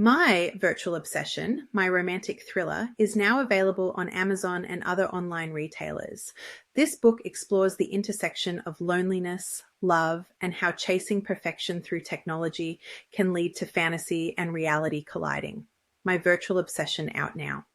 My virtual obsession, my romantic thriller, is now available on Amazon and other online retailers. This book explores the intersection of loneliness, love, and how chasing perfection through technology can lead to fantasy and reality colliding. My virtual obsession out now.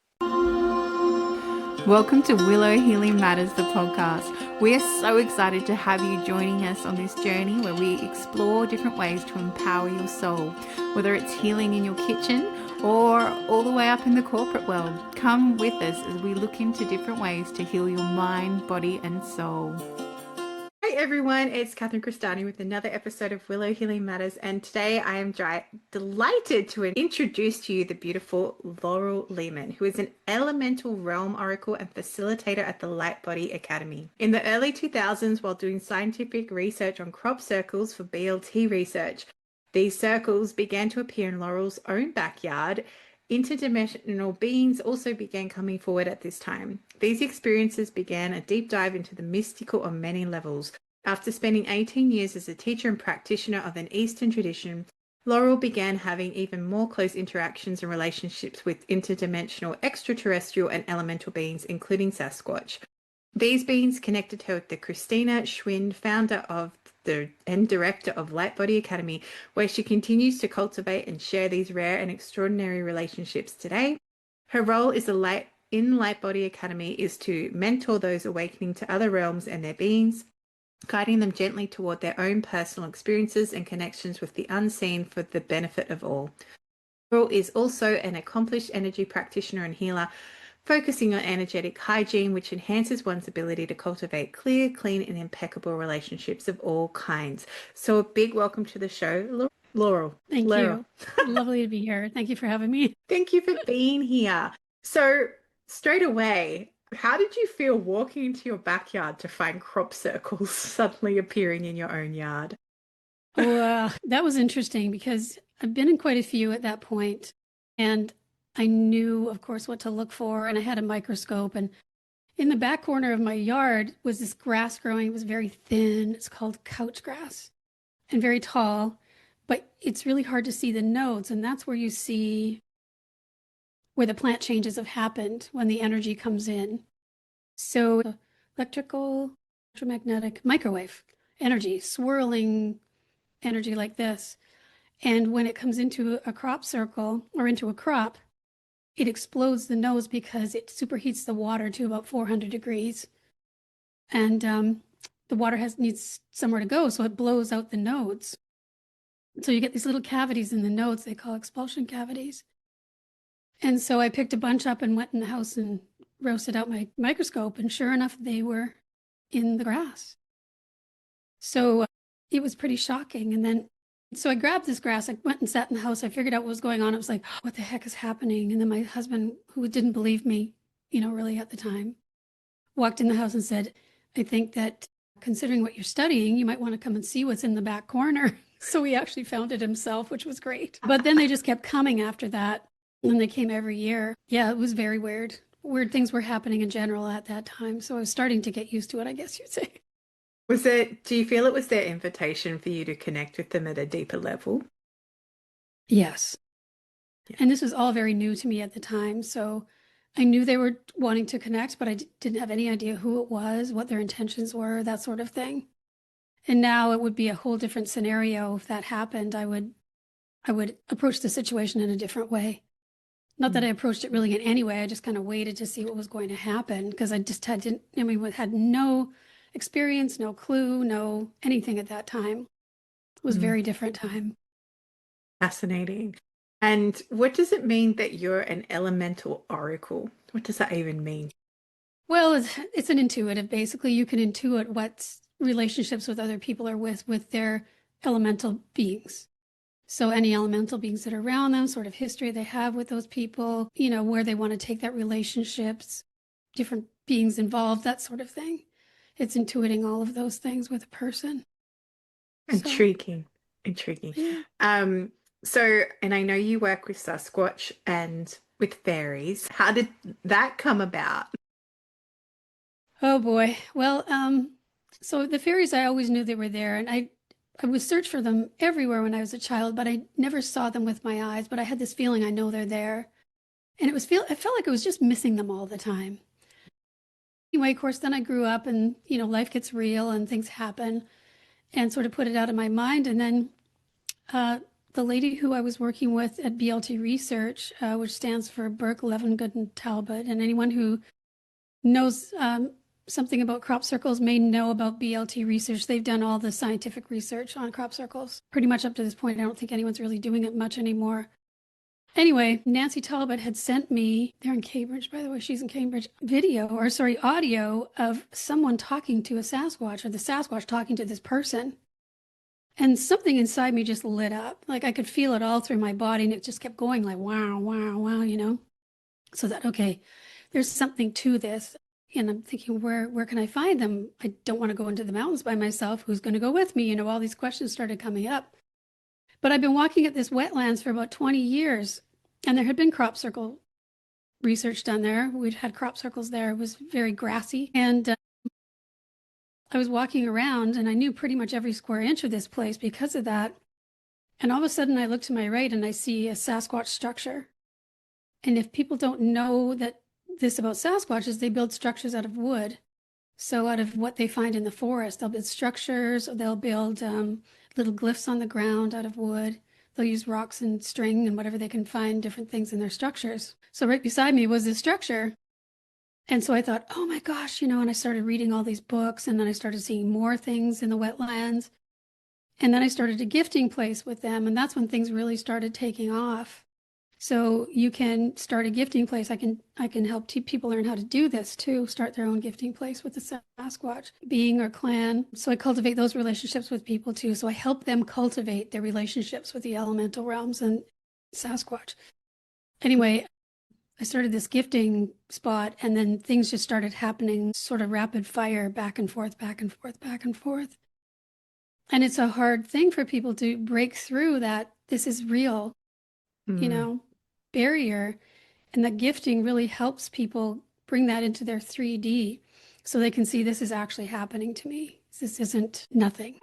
Welcome to Willow Healing Matters, the podcast. We are so excited to have you joining us on this journey where we explore different ways to empower your soul, whether it's healing in your kitchen or all the way up in the corporate world. Come with us as we look into different ways to heal your mind, body, and soul. Hey everyone, it's Crestani with another episode of Willow Healing Matters, and today I am delighted to introduce to you the beautiful Laurel Leaman, who is an elemental realm oracle and facilitator at the Lightbody Academy. In the early 2000s, while doing scientific research on crop circles for BLT Research, these circles began to appear in Laurel's own backyard. Interdimensional beings also began coming forward at this time. These experiences began a deep dive into the mystical on many levels. After spending 18 years as a teacher and practitioner of an Eastern tradition, Laurel began having even more close interactions and relationships with interdimensional, extraterrestrial, and elemental beings, including Sasquatch. These beings connected her with the Christina Schwind, founder of and director of Lightbody Academy, where she continues to cultivate and share these rare and extraordinary relationships today. Her role in Lightbody Academy is to mentor those awakening to other realms and their beings, guiding them gently toward their own personal experiences and connections with the unseen for the benefit of all. Laurel is also an accomplished energy practitioner and healer, focusing on energetic hygiene, which enhances one's ability to cultivate clear, clean, and impeccable relationships of all kinds. So a big welcome to the show, Laurel. Thank you. Lovely to be here. Thank you for having me. Thank you for being here. So straight away, how did you feel walking into your backyard to find crop circles suddenly appearing in your own yard? Well, that was interesting because I've been in quite a few at that point, and I knew, of course, what to look for, and I had a microscope. And in the back corner of my yard was this grass growing. It was very thin. It's called couch grass and very tall, but it's really hard to see the nodes. And that's where you see where the plant changes have happened when the energy comes in. So electrical, electromagnetic, microwave energy, swirling energy like this. And when it comes into a crop circle or into a crop, it explodes the nodes because it superheats the water to about 400 degrees. And the water needs somewhere to go, so it blows out the nodes. So you get these little cavities in the nodes they call expulsion cavities. And so I picked a bunch up and went in the house and roasted out my microscope, and sure enough, they were in the grass. So it was pretty shocking. And then so I grabbed this grass, I went and sat in the house, I figured out what was going on. I was like, what the heck is happening? And then my husband, who didn't believe me, really at the time, walked in the house and said, I think that considering what you're studying, you might want to come and see what's in the back corner. So he actually found it himself, which was great. But then they just kept coming after that. And they came every year. Yeah, it was very weird. Weird things were happening in general at that time. So I was starting to get used to it, I guess you'd say. Do you feel it was their invitation for you to connect with them at a deeper level? Yes. Yeah. And this was all very new to me at the time. So I knew they were wanting to connect, but I didn't have any idea who it was, what their intentions were, that sort of thing. And now it would be a whole different scenario. If that happened, I would approach the situation in a different way. Not that I approached it really in any way. I just kind of waited to see what was going to happen because I just had no experience, no clue, no anything at that time. It was a very different time. Fascinating. And what does it mean that you're an elemental oracle? What does that even mean? Well, it's an intuitive. Basically, you can intuit what relationships with other people are with their elemental beings. So any elemental beings that are around them, sort of history they have with those people, where they want to take that relationships, different beings involved, that sort of thing. It's intuiting all of those things with a person. Intriguing. Yeah. So, and I know you work with Sasquatch and with fairies. How did that come about? Oh boy. Well, so the fairies, I always knew they were there, and I would search for them everywhere when I was a child, but I never saw them with my eyes. But I had this feeling I know they're there. And I felt like I was just missing them all the time. Anyway, of course, then I grew up and, life gets real and things happen and sort of put it out of my mind. And then uh, the lady who I was working with at BLT Research, which stands for Burke, Levengood, and Talbot, and anyone who knows something about crop circles may know about BLT Research. They've done all the scientific research on crop circles. Pretty much up to this point, I don't think anyone's really doing it much anymore. Anyway, Nancy Talbot had sent me, they're in Cambridge, by the way, she's in Cambridge, audio of someone talking to a Sasquatch, or the Sasquatch talking to this person. And something inside me just lit up. Like I could feel it all through my body, and it just kept going like, wow, wow, wow, So that, okay, there's something to this. And I'm thinking, where can I find them? I don't want to go into the mountains by myself. Who's going to go with me? All these questions started coming up. But I've been walking at this wetlands for about 20 years, and there had been crop circle research done there. We'd had crop circles there. It was very grassy. And I was walking around, and I knew pretty much every square inch of this place because of that. And all of a sudden, I look to my right, and I see a Sasquatch structure. And if people don't know that this about Sasquatches, they build structures out of wood. So out of what they find in the forest, they'll build structures, or they'll build little glyphs on the ground out of wood. They'll use rocks and string and whatever they can find, different things in their structures. So right beside me was this structure. And so I thought, oh my gosh, and I started reading all these books, and then I started seeing more things in the wetlands. And then I started a gifting place with them, and that's when things really started taking off. So you can start a gifting place. I can help people learn how to do this too, start their own gifting place with the Sasquatch being or clan. So I cultivate those relationships with people too. So I help them cultivate their relationships with the elemental realms and Sasquatch. Anyway, I started this gifting spot, and then things just started happening sort of rapid fire, back and forth, back and forth, back and forth. And it's a hard thing for people to break through that this is real, barrier. And the gifting really helps people bring that into their 3D so they can see this is actually happening to me. This isn't nothing.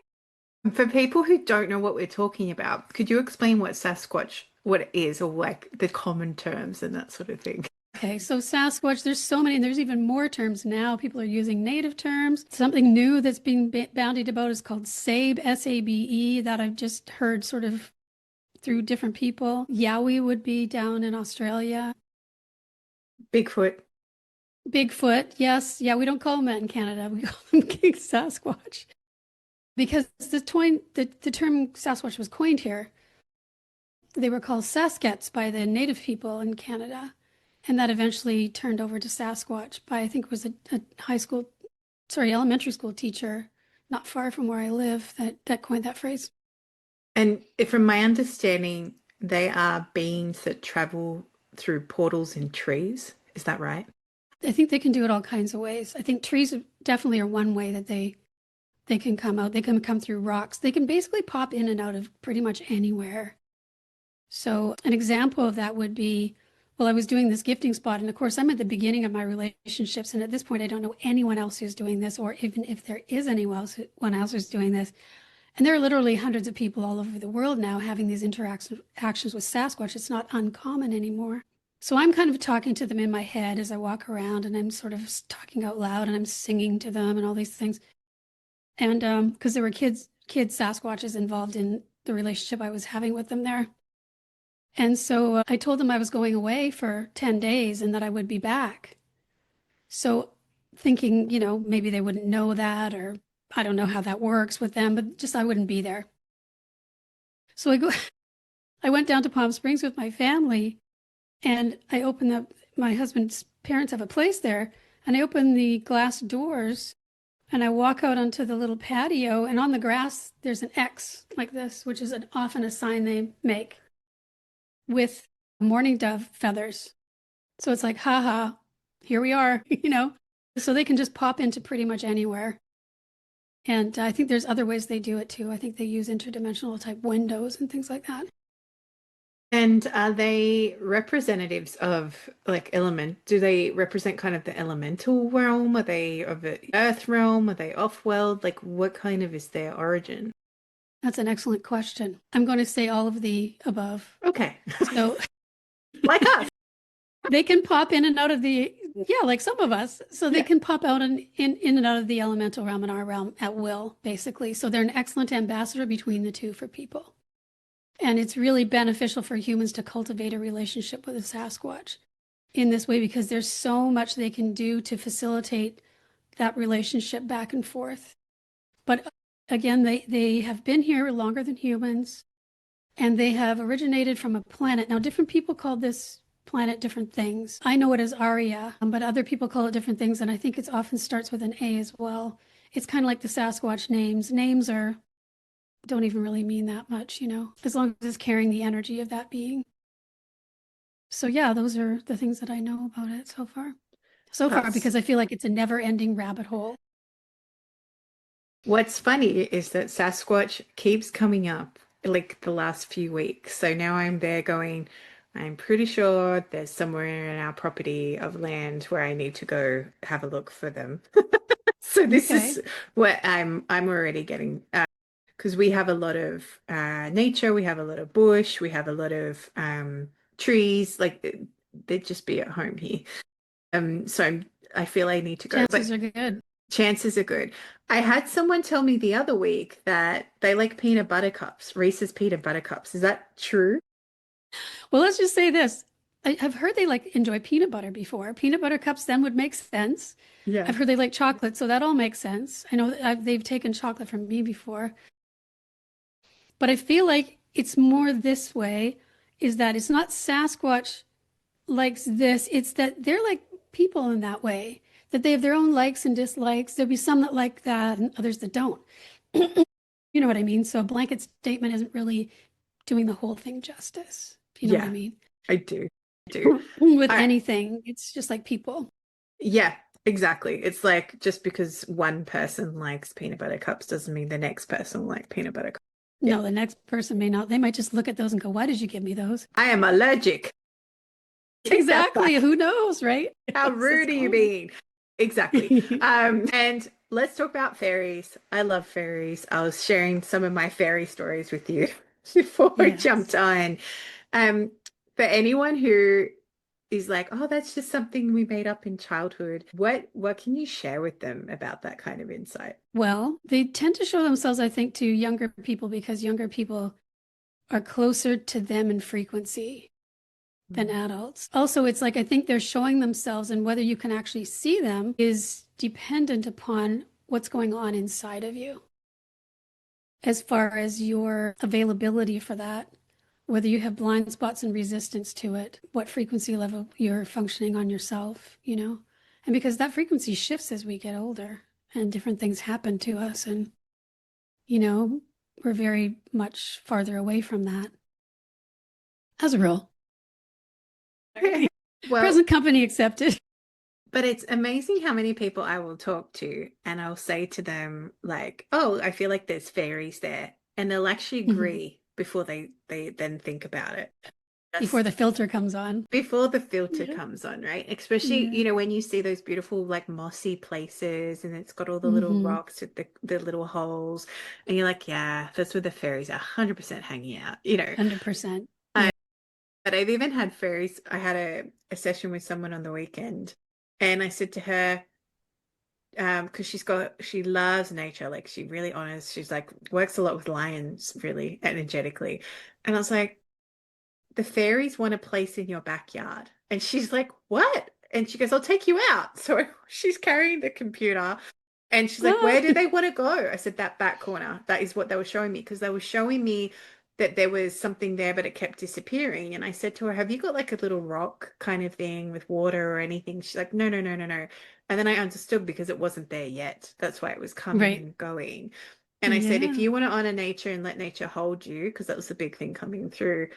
For people who don't know what we're talking about, could you explain what Sasquatch, what it is, or like the common terms and that sort of thing? Okay, so Sasquatch, there's so many, and there's even more terms now. People are using native terms. Something new that's being bandied about is called SABE, S-A-B-E, that I've just heard sort of through different people. Yowie would be down in Australia. Bigfoot. Bigfoot, yes. Yeah, we don't call them that in Canada. We call them King Sasquatch. Because the term Sasquatch was coined here. They were called Saskets by the native people in Canada. And that eventually turned over to Sasquatch by, I think it was a elementary school teacher not far from where I live that coined that phrase. And from my understanding, they are beings that travel through portals in trees. Is that right? I think they can do it all kinds of ways. I think trees definitely are one way that they can come out. They can come through rocks. They can basically pop in and out of pretty much anywhere. So an example of that would be, well, I was doing this gifting spot, and of course I'm at the beginning of my relationships, and at this point I don't know anyone else who's doing this, or even if there is anyone else who's doing this. And there are literally hundreds of people all over the world now having these interactions with Sasquatch. It's not uncommon anymore. So I'm kind of talking to them in my head as I walk around, and I'm sort of talking out loud, and I'm singing to them and all these things. And because there were kid Sasquatches involved in the relationship I was having with them there. And so I told them I was going away for 10 days and that I would be back. So thinking, maybe they wouldn't know that, or I don't know how that works with them, but just I wouldn't be there. So I went down to Palm Springs with my family, and I opened up, my husband's parents have a place there, and I opened the glass doors, and I walk out onto the little patio, and on the grass, there's an X like this, which is often a sign they make with mourning dove feathers. So it's like, haha, here we are, So they can just pop into pretty much anywhere. And I think there's other ways they do it too. I think they use interdimensional type windows and things like that. And are they representatives of do they represent kind of the elemental realm? Are they of the earth realm? Are they off-world? Like what kind of is their origin? That's an excellent question. I'm going to say all of the above. Okay. So Like us. they can pop in and out of the, yeah, like some of us. So they Yeah. can pop out in and out of the elemental realm and our realm at will, basically. So they're an excellent ambassador between the two for people. And it's really beneficial for humans to cultivate a relationship with a Sasquatch in this way because there's so much they can do to facilitate that relationship back and forth. But again, they have been here longer than humans, and they have originated from a planet. Now, different people call this planet different things. I know it as Aria, but other people call it different things, and I think it often starts with an A as well. It's kind of like the Sasquatch names. Names don't even really mean that much, as long as it's carrying the energy of that being. So yeah, those are the things that I know about it so far. Because I feel like it's a never-ending rabbit hole. What's funny is that Sasquatch keeps coming up like the last few weeks. So now I'm there going, I'm pretty sure there's somewhere in our property of land where I need to go have a look for them. So this is where I'm already getting because we have a lot of nature, we have a lot of bush, we have a lot of trees, like they'd just be at home here. So I feel I need to go. Chances are good. Chances are good. I had someone tell me the other week that they like peanut butter cups, Reese's peanut butter cups. Is that true? Well, let's just say this. I've heard they enjoy peanut butter before. Peanut butter cups then would make sense. Yeah. I've heard they like chocolate, so that all makes sense. I know they've taken chocolate from me before. But I feel like it's more this way, is that it's not Sasquatch likes this. It's that they're like people in that way, that they have their own likes and dislikes. There'll be some that like that and others that don't. You know what I mean? So a blanket statement isn't really doing the whole thing justice. If you know what I mean? I do. With anything, it's just like people. Yeah, exactly. It's like just because one person likes peanut butter cups doesn't mean the next person will like peanut butter cups. No, the next person may not. They might just look at those and go, why did you give me those? I am allergic. Exactly. Who knows, right? How rude are you being? Exactly. And let's talk about fairies. I love fairies. I was sharing some of my fairy stories with you before we jumped on. For anyone who is like, oh, that's just something we made up in childhood, what can you share with them about that kind of insight? Well, they tend to show themselves, I think, to younger people because younger people are closer to them in frequency than adults. Also, it's like I think they're showing themselves, and whether you can actually see them is dependent upon what's going on inside of you as far as your availability for that, whether you have blind spots and resistance to it, what frequency level you're functioning on yourself, and because that frequency shifts as we get older and different things happen to us, and we're very much farther away from that as a rule. Well, present company accepted. But it's amazing how many people I will talk to and I'll say to them like, oh, I feel like there's fairies there. And they'll actually agree before they then think about it. Before the filter comes on. Before the filter comes on, right? Especially, when you see those beautiful like mossy places and it's got all the little rocks with the little holes. And you're like, yeah, that's where the fairies are 100% hanging out, 100%. But I've even had fairies. I had a session with someone on the weekend and I said to her, because she loves nature, like she really honors, she's like works a lot with lions really energetically. And I was like, the fairies want a place in your backyard. And she's like, what? And she goes, I'll take you out. So she's carrying the computer and she's like, where do they want to go? I said, that back corner. That is what they were showing me, because they were showing me that there was something there, but it kept disappearing. And I said to her, have you got like a little rock kind of thing with water or anything? She's like, no. And then I understood because it wasn't there yet. That's why it was coming and going. And I said, if you want to honor nature and let nature hold you, because that was the big thing coming through,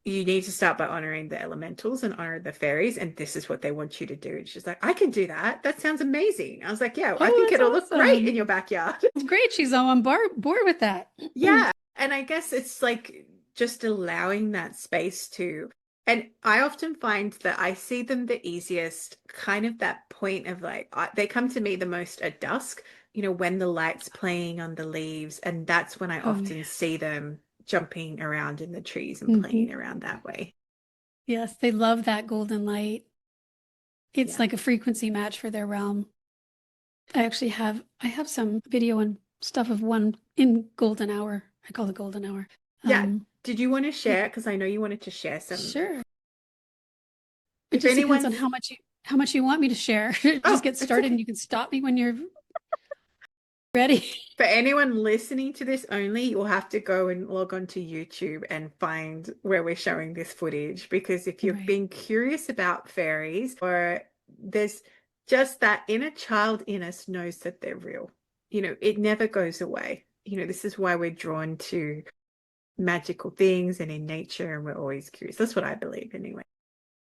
you need to start by honoring the elementals and honor the fairies. And this is what they want you to do. And she's like, I can do that. That sounds amazing. I was like, yeah, I think it'll look great in your backyard. It's great. She's on board with that. Yeah. And I guess it's like just allowing that space to, and I often find that I see them the easiest kind of that point of like, they come to me the most at dusk when the light's playing on the leaves, and that's when I Oh, often yes. see them jumping around in the trees and Hmm. playing around that way. Yes, they love that golden light. It's Yeah. like a frequency match for their realm. I have some video and stuff of one in golden hour. I call it golden hour. Yeah. Um, Did you want to it, share? Because I know you wanted to share some. sure. It If just depends on anyone's, how much you want me to share. Just oh, get it's started and okay. you can stop me when you're ready. For anyone listening to this only, you'll have to go and log on to YouTube and find where we're showing this footage. Because if you've Right. been curious about fairies, or there's just that inner child in us knows that they're real. It never goes away. This is why we're drawn to magical things and in nature, and we're always curious. That's what I believe anyway.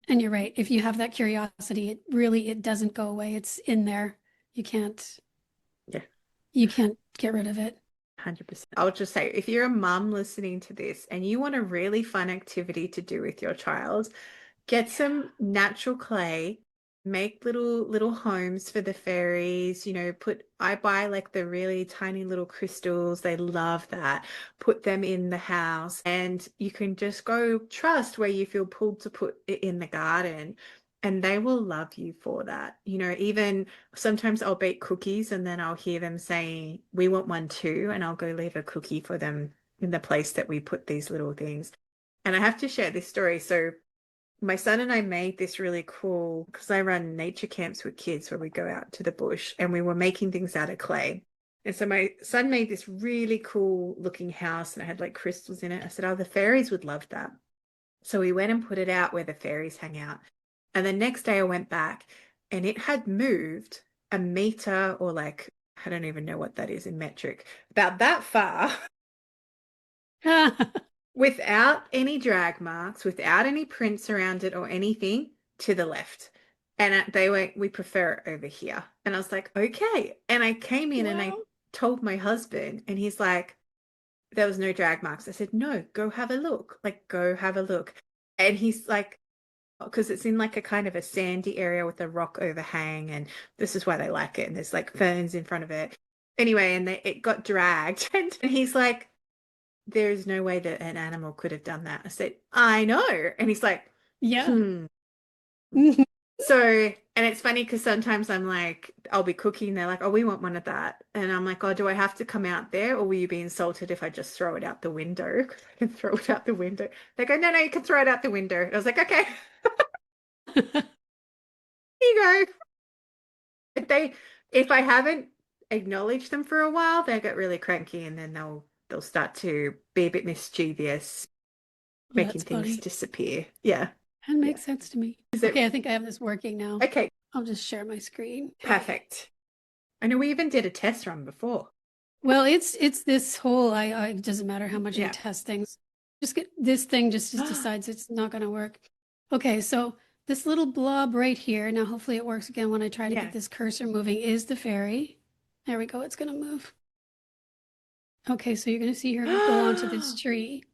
And you're right. If you have that curiosity, it doesn't go away. It's in there. You can't Yeah. you can't get rid of it. 100%. I'll just say, if you're a mum listening to this and you want a really fun activity to do with your child, get Yeah. some natural clay, make little homes for the fairies, I buy like the really tiny little crystals. They love that. Put them in the house, and you can just go trust where you feel pulled to put it in the garden. And they will love you for that. Even sometimes I'll bake cookies and then I'll hear them saying, "We want one too." And I'll go leave a cookie for them in the place that we put these little things. And I have to share this story. So my son and I made this really cool, because I run nature camps with kids where we go out to the bush, and we were making things out of clay. And so my son made this really cool looking house, and it had like crystals in it. I said, "Oh, the fairies would love that." So we went and put it out where the fairies hang out. And the next day I went back, and it had moved a meter, or like, I don't even know what that is in metric, about that far, without any drag marks, without any prints around it or anything, to the left. And they went, "We prefer it over here." And I was like, "Okay." And I came in and I Wow. told my husband, and he's like, "There was no drag marks." I said, "No, go have a look. Like, go have a look." And he's like, because it's in like a kind of a sandy area with a rock overhang, and this is why they like it. And there's like ferns in front of it. Anyway, and it got dragged. And he's like, "There is no way that an animal could have done that." I said, "I know." And he's like, Yeah. "Hmm." So, and it's funny because sometimes I'm like, I'll be cooking. They're like, "Oh, we want one of that." And I'm like, "Oh, do I have to come out there, or will you be insulted if I just throw it out the window?" Because I can throw it out the window. They go, "No, no, you can throw it out the window." And I was like, "Okay, here you go." If I haven't acknowledged them for a while, they get really cranky, and then they'll start to be a bit mischievous, making That's things funny. disappear. Yeah. That Yeah. makes sense to me. Is Okay, it I think I have this working now. okay? I'll just share my screen. Perfect. I know we even did a test run before. Well, it's this whole it doesn't matter how much I Yeah. test things. Just get this thing just decides it's not going to work. Okay, so this little blob right here, now hopefully it works again when I try to Yeah. get this cursor moving, is the fairy. There we go, it's going to move. Okay, so you're going to see her go onto this Oh tree.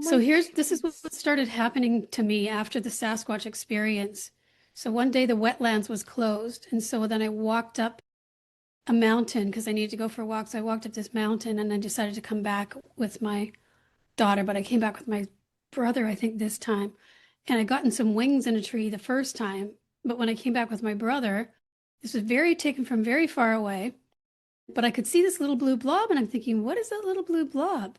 So my this is what goodness. started happening to me after the Sasquatch experience. So one day the wetlands was closed, and so then I walked up a mountain because I needed to go for walks. I walked up this mountain and I decided to come back with my daughter, but I came back with my brother, I think, this time. And I gotten some wings in a tree the first time. But when I came back with my brother, this was very taken from very far away. But I could see this little blue blob, and I'm thinking, what is that little blue blob?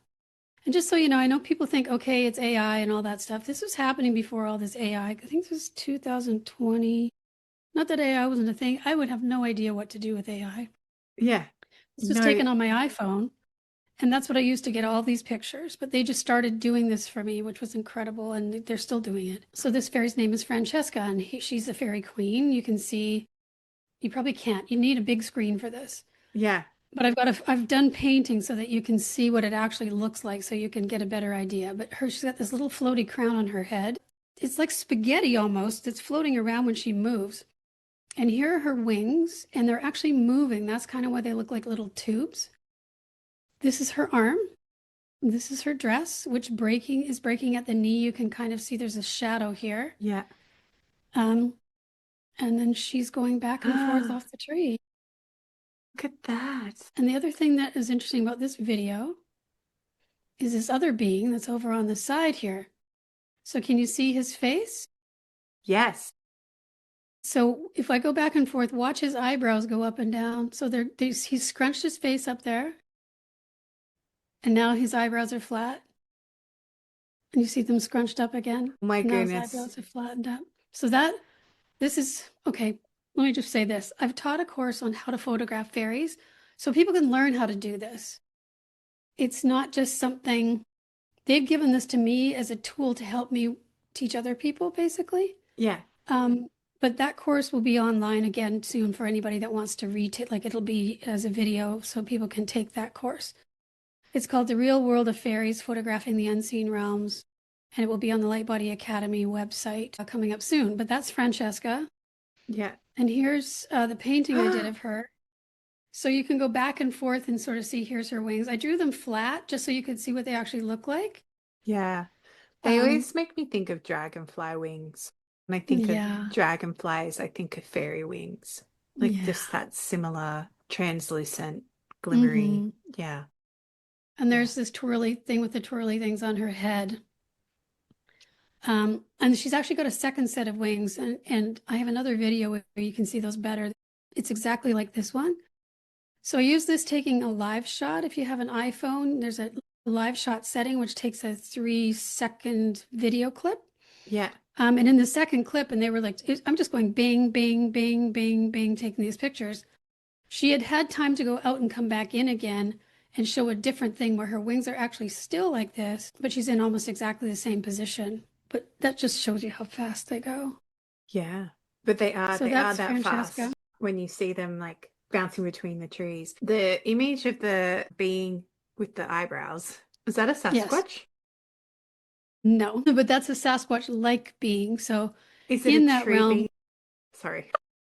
And just so you know, I know people think, okay, it's AI and all that stuff. This was happening before all this AI. I think this was 2020. Not that AI wasn't a thing. I would have no idea what to do with AI. Yeah. This was No. taken on my iPhone, and that's what I used to get all these pictures. But they just started doing this for me, which was incredible, and they're still doing it. So this fairy's name is Francesca, and she's a fairy queen. You can see, you probably can't. You need a big screen for this. Yeah. But I've done painting so that you can see what it actually looks like, so you can get a better idea. But she's got this little floaty crown on her head. It's like spaghetti almost. It's floating around when she moves. And here are her wings, and they're actually moving. That's kind of why they look like little tubes. This is her arm. This is her dress, which is breaking at the knee. You can kind of see there's a shadow here. Yeah. Um, and then she's going back and forth off the tree. Look at that. And the other thing that is interesting about this video is this other being that's over on the side here. So can you see his face? Yes. So if I go back and forth, watch his eyebrows go up and down. So he's scrunched his face up there. And now his eyebrows are flat. And you see them scrunched up again. Oh my Now his goodness. eyebrows are flattened up. So this is, okay, let me just say this. I've taught a course on how to photograph fairies so people can learn how to do this. It's not just something, they've given this to me as a tool to help me teach other people, basically. Yeah. But that course will be online again soon for anybody that wants to retake, like it'll be as a video so people can take that course. It's called The Real World of Fairies, Photographing the Unseen Realms, and it will be on the Lightbody Academy website coming up soon. But that's Francesca. Yeah. And here's the painting I did of her. So you can go back and forth and sort of see, here's her wings. I drew them flat just so you could see what they actually look like. Yeah. They always make me think of dragonfly wings. When I think of dragonflies, I think of fairy wings. Like just that similar, translucent, glimmery. Yeah. And there's this twirly thing with the twirly things on her head. And she's actually got a second set of wings. And I have another video where you can see those better. It's exactly like this one. So I use this taking a live shot. If you have an iPhone, there's a live shot setting, which takes a 3-second video clip. Yeah. And in the second clip, and they were like, I'm just going bing, bing, bing, bing, bing, taking these pictures. She had had time to go out and come back in again and show a different thing where her wings are actually still like this, but she's in almost exactly the same position. But that just shows you how fast they go. Yeah. But they are So that Francesca. fast when you see them like bouncing between the trees. The image of the being with the eyebrows, is that a Sasquatch? Yes. No, but that's a Sasquatch-like being. So is it in a that tree realm, being? Sorry.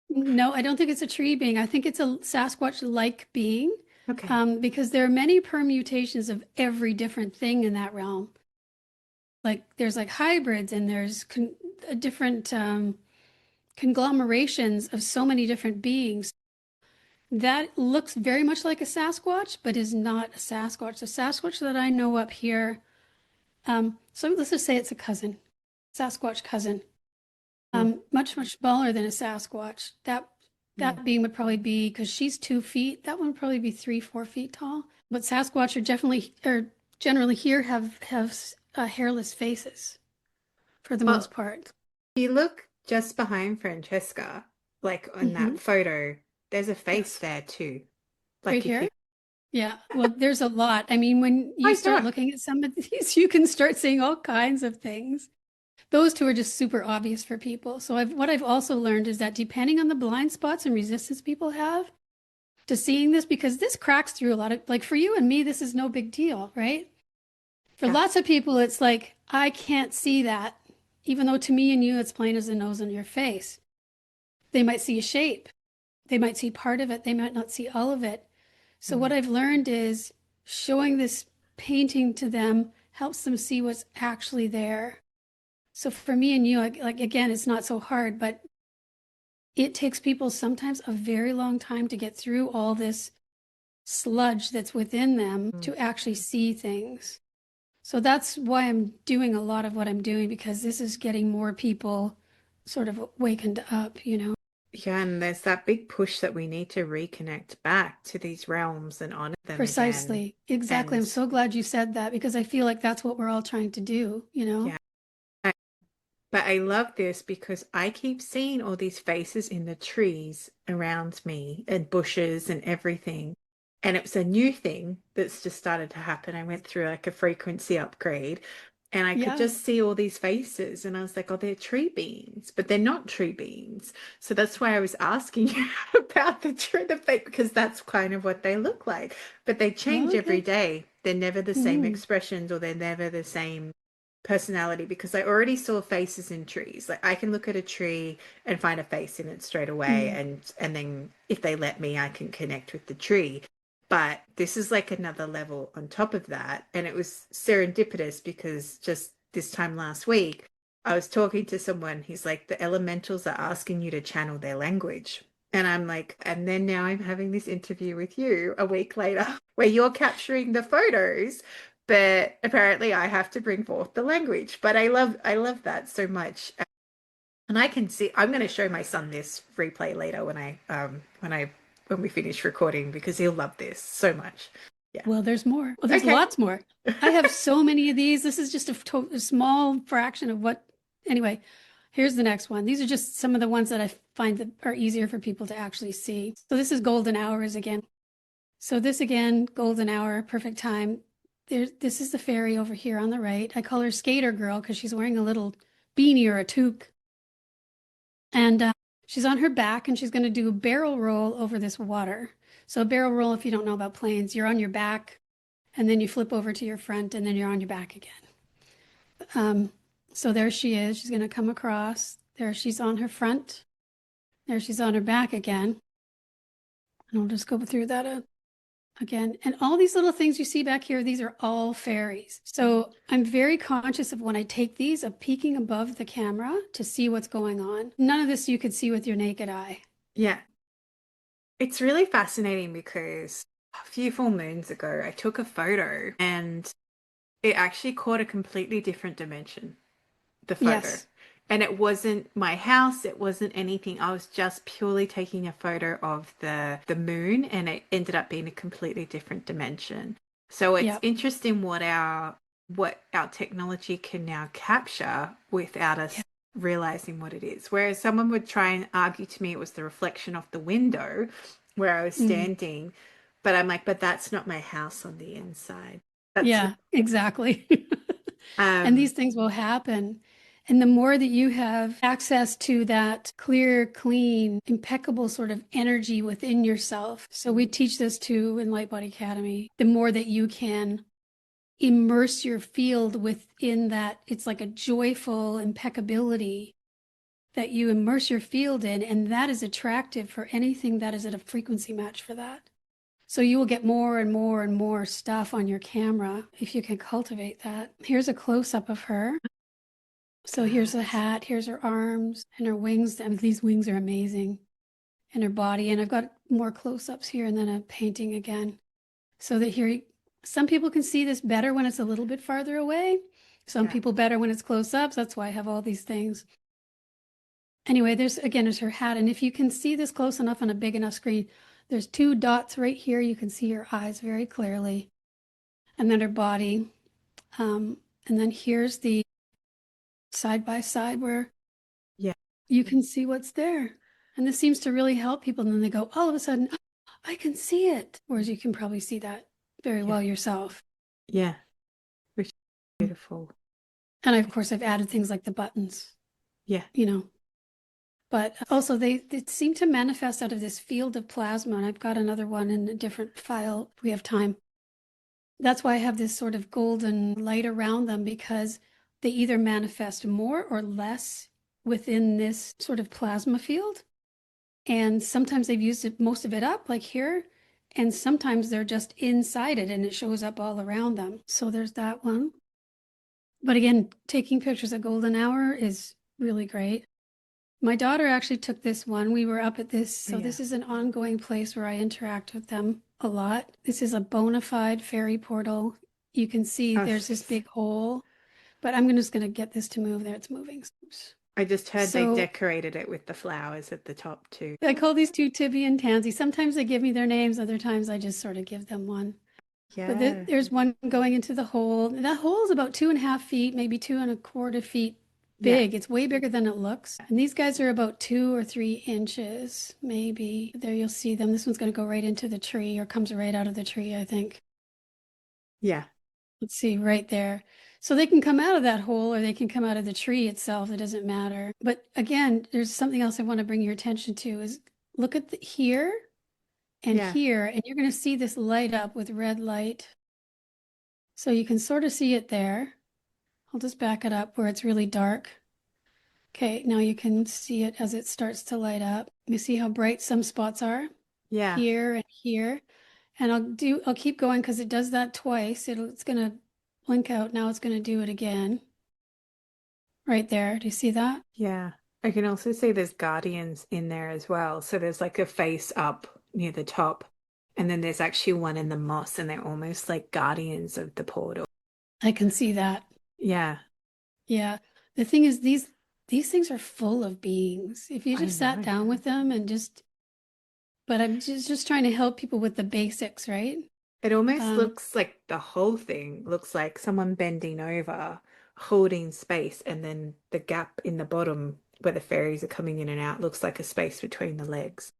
no, I don't think it's a tree being. I think it's a Sasquatch-like being. Okay. Because there are many permutations of every different thing in that realm. Like there's like hybrids and there's different conglomerations of so many different beings. That looks very much like a Sasquatch, but is not a Sasquatch. The Sasquatch that I know up here, so let's just say it's a cousin, Sasquatch cousin, much, much smaller than a Sasquatch. That being would probably be, because she's 2 feet, that one would probably be 3-4 feet tall. But Sasquatch are generally here have hairless faces for the most part. If you look just behind Francesca, like on that photo, there's a face there too. Like right here? Yeah, well, there's a lot. I mean, when you start looking at some of these, you can start seeing all kinds of things. Those two are just super obvious for people. So what I've also learned is that depending on the blind spots and resistance people have to seeing this, because this cracks through a lot of, like for you and me, this is no big deal, right? For lots of people, it's like, I can't see that, even though to me and you, it's plain as the nose on your face. They might see a shape. They might see part of it. They might not see all of it. So what I've learned is showing this painting to them helps them see what's actually there. So for me and you, like again, it's not so hard, but it takes people sometimes a very long time to get through all this sludge that's within them to actually see things. So that's why I'm doing a lot of what I'm doing, because this is getting more people sort of wakened up, you know. Yeah, and there's that big push that we need to reconnect back to these realms and honor them Precisely. again. Exactly. I'm so glad you said that, because I feel like that's what we're all trying to do, you know? Yeah. But I love this because I keep seeing all these faces in the trees around me and bushes and everything. And it was a new thing that's just started to happen. I went through like a frequency upgrade and I could just see all these faces. And I was like, oh, they're tree beings, but they're not tree beings. So that's why I was asking you about the fake, because that's kind of what they look like. But they change every day. They're never the same expressions, or they're never the same personality, because I already saw faces in trees. Like I can look at a tree and find a face in it straight away, and then if they let me, I can connect with the tree. But this is like another level on top of that. And it was serendipitous because just this time last week, I was talking to someone. He's like, the elementals are asking you to channel their language. And I'm like, and then now I'm having this interview with you a week later where you're capturing the photos, but apparently I have to bring forth the language. But I love that so much. And I can see I'm going to show my son this replay later when we finish recording because he'll love this so much. Yeah. Well, there's more. Well, there's Okay. lots more. I have so many of these. This is just a small fraction of what. Anyway, here's the next one. These are just some of the ones that I find that are easier for people to actually see. So this is golden hours again. So this again, golden hour, perfect time. This is the fairy over here on the right. I call her Skater Girl because she's wearing a little beanie or a toque. And she's on her back and she's going to do a barrel roll over this water. So a barrel roll, if you don't know about planes, you're on your back and then you flip over to your front and then you're on your back again. So there she is. She's going to come across. There she's on her front. There she's on her back again. And I'll just go through that again. And all these little things you see back here, these are all fairies. So I'm very conscious of when I take these, of peeking above the camera to see what's going on. None of this you could see with your naked eye. Yeah. It's really fascinating because a few full moons ago, I took a photo and it actually caught a completely different dimension, the photo. Yes. And it wasn't my house, it wasn't anything. I was just purely taking a photo of the moon and it ended up being a completely different dimension. So it's Yep. interesting what our technology can now capture without us Yeah. realizing what it is. Whereas someone would try and argue to me it was the reflection of the window where I was standing, but I'm like, but that's not my house on the inside. That's Yeah, exactly. And um these things will happen. And the more that you have access to that clear, clean, impeccable sort of energy within yourself. So we teach this too in Lightbody Academy. The more that you can immerse your field within that, it's like a joyful impeccability that you immerse your field in. And that is attractive for anything that is at a frequency match for that. So you will get more and more and more stuff on your camera if you can cultivate that. Here's a close-up of her. So here's the hat, here's her arms and her wings. I mean, these wings are amazing. And her body. And I've got more close-ups here and then a painting again. So that here, some people can see this better when it's a little bit farther away. Some people better when it's close-ups. That's why I have all these things. Anyway, there's her hat. And if you can see this close enough on a big enough screen, there's two dots right here. You can see her eyes very clearly. And then her body. And then here's the side by side where you can see what's there. And this seems to really help people. And then they go, all of a sudden, I can see it. Whereas you can probably see that very well yourself. Yeah. Which is beautiful. And of course, I've added things like the buttons. Yeah. But also they seem to manifest out of this field of plasma. And I've got another one in a different file if we have time. That's why I have this sort of golden light around them, because they either manifest more or less within this sort of plasma field. And sometimes they've used most of it up, like here. And sometimes they're just inside it and it shows up all around them. So there's that one. But again, taking pictures at golden hour is really great. My daughter actually took this one. We were up at this. So this is an ongoing place where I interact with them a lot. This is a bona fide fairy portal. You can see there's this big hole, but I'm just going to get this to move. There, it's moving. Oops. I just heard they decorated it with the flowers at the top too. I call these two Tibby and Tansy. Sometimes they give me their names. Other times I just sort of give them one. Yeah. But there's one going into the hole. That hole is about 2.5 feet, maybe 2.25 feet big. It's way bigger than it looks. And these guys are about 2 or 3 inches, maybe. There you'll see them. This one's going to go right into the tree, or comes right out of the tree, I think. Yeah. Let's see, right there. So they can come out of that hole or they can come out of the tree itself. It doesn't matter. But again, there's something else I want to bring your attention to is look at here and here, and you're going to see this light up with red light. So you can sort of see it there. I'll just back it up where it's really dark. Okay, now you can see it as it starts to light up. You see how bright some spots are? Yeah. Here and here. And I'll keep going because it does that twice. It's going to blink out. Now it's going to do it again. Right there. Do you see that? Yeah. I can also see there's guardians in there as well. So there's like a face up near the top, and then there's actually one in the moss, and they're almost like guardians of the portal. I can see that. Yeah, Yeah. The thing is, these things are full of beings. If you I just sat know. down with them and but I'm just trying to help people with the basics, right? It almost Um, looks like the whole thing looks like someone bending over, holding space, and then the gap in the bottom where the fairies are coming in and out looks like a space between the legs.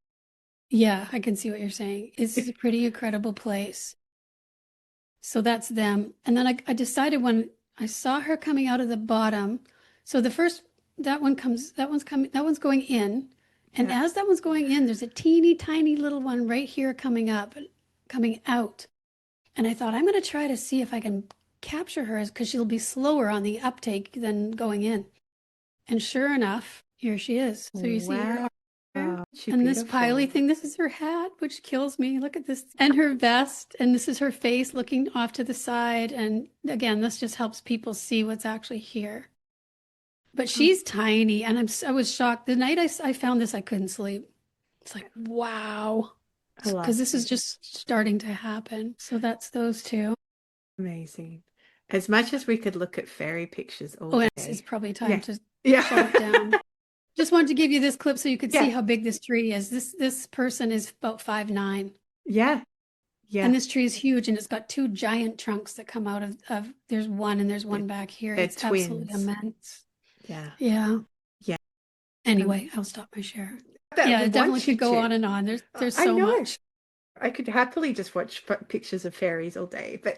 yeah, I can see what you're saying. This is a pretty incredible place. So that's them. And then I decided when I saw her coming out of the bottom. So the first, that one's going in. And Yeah. as that one's going in, there's a teeny tiny little one right here coming out. And I thought, I'm going to try to see if I can capture her because she'll be slower on the uptake than going in. And sure enough, here she is. So you see her Wow. arm She's and this beautiful. pily thing. This is her hat, which kills me. Look at this. And her vest. And this is her face looking off to the side. And again, this just helps people see what's actually here. But she's tiny. And I was shocked. The night I found this, I couldn't sleep. It's like, wow. I love Because this is it. just starting to happen. So that's those two. Amazing. As much as we could look at fairy pictures all Oh, and it's day. probably time Yeah. to Yeah. shut it down. Just wanted to give you this clip so you could see Yeah. how big this tree is. This person is about 5'9". Yeah. Yeah. And this tree is huge, and it's got two giant trunks that come out of there's one and there's one back here. They're It's absolutely twins. immense. Yeah. Yeah. Yeah. Anyway, I'll stop my share. That Yeah, we it definitely want could you go to. on and on. There's I so know. much. I could happily just watch pictures of fairies all day, but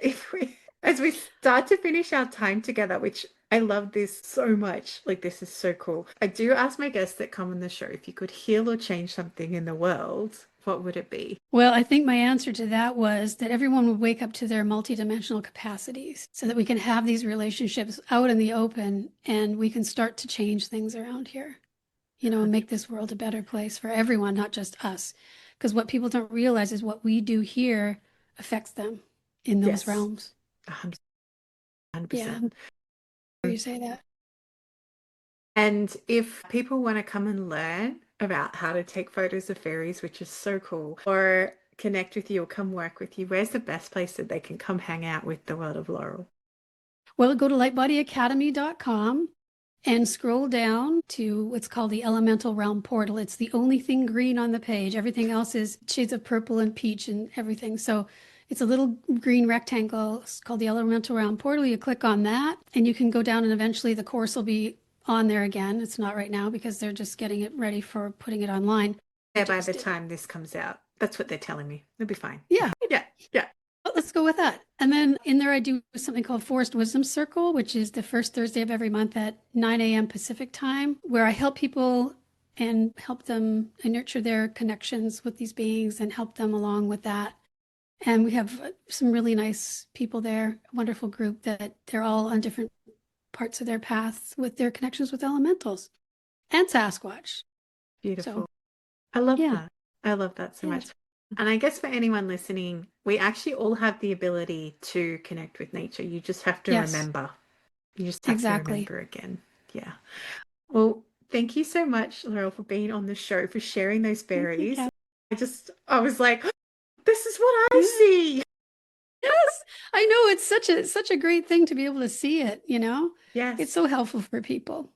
as we start to finish our time together, which I love this so much, like this is so cool. I do ask my guests that come on the show if you could heal or change something in the world, what would it be? Well, I think my answer to that was that everyone would wake up to their multidimensional capacities so that we can have these relationships out in the open and we can start to change things around here, and make this world a better place for everyone, not just us. Because what people don't realize is what we do here affects them in those Yes, realms. 100%. Yeah, you say that. And if people want to come and learn about how to take photos of fairies, which is so cool, or connect with you or come work with you, where's the best place that they can come hang out with the world of Laurel? Well, go to lightbodyacademy.com and scroll down to what's called the Elemental Realm Portal. It's the only thing green on the page. Everything else is shades of purple and peach and everything. So it's a little green rectangle. It's called the Elemental Realm Portal. You click on that and you can go down, and eventually the course will be on there again. It's not right now because they're just getting it ready for putting it online. Yeah, by the time this comes out. That's what they're telling me. It'll be fine. Yeah. Yeah. Yeah. Well, let's go with that. And then in there, I do something called Forest Wisdom Circle, which is the first Thursday of every month at 9 a.m. Pacific time, where I help people and help them and nurture their connections with these beings and help them along with that. And we have some really nice people there, a wonderful group that they're all on different parts of their paths with their connections with elementals and Sasquatch. Beautiful. So, I love yeah. that. I love that so Yeah. much. And I guess for anyone listening, we actually all have the ability to connect with nature. You just have to Yes. remember. You just have Exactly. to remember again. Yeah. Well, thank you so much, Laurel, for being on the show, for sharing those fairies. Kat. I was like, this is what I see. Yes, I know it's such a great thing to be able to see it, Yes. It's so helpful for people.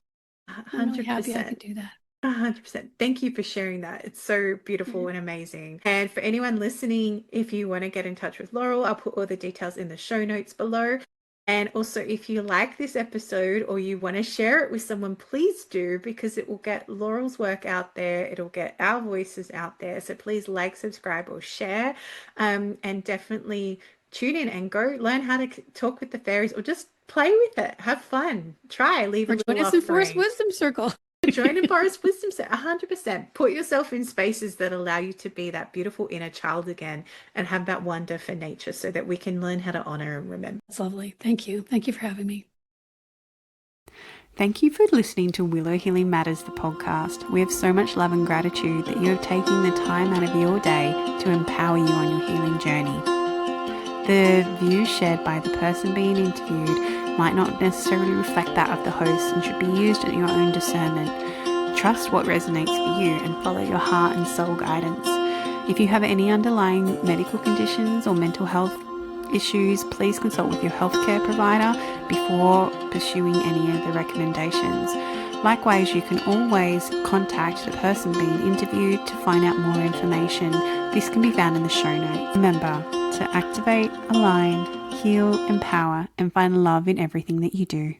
I'm really happy I could 100%. do that. 100%. Thank you for sharing that. It's so beautiful and amazing. And for anyone listening, if you want to get in touch with Laurel, I'll put all the details in the show notes below. And also, if you like this episode or you want to share it with someone, please do, because it will get Laurel's work out there. It'll get our voices out there. So please like, subscribe, or share. And definitely tune in and go learn how to talk with the fairies, or just play with it. Have fun. Try. Leave a little Join us in Forest offering. Wisdom Circle. Join in Forest Wisdom Set 100%. Put yourself in spaces that allow you to be that beautiful inner child again and have that wonder for nature so that we can learn how to honor and remember. That's lovely. Thank you. Thank you for having me. Thank you for listening to Willow Healing Matters, the podcast. We have so much love and gratitude that you have taken the time out of your day to empower you on your healing journey. The views shared by the person being interviewed might not necessarily reflect that of the host and should be used at your own discernment. trust what resonates for you and follow your heart and soul guidance. If you have any underlying medical conditions or mental health issues, please consult with your healthcare provider before pursuing any of the recommendations. Likewise, you can always contact the person being interviewed to find out more information. This can be found in the show notes. Remember to activate, align, heal, empower, and find love in everything that you do.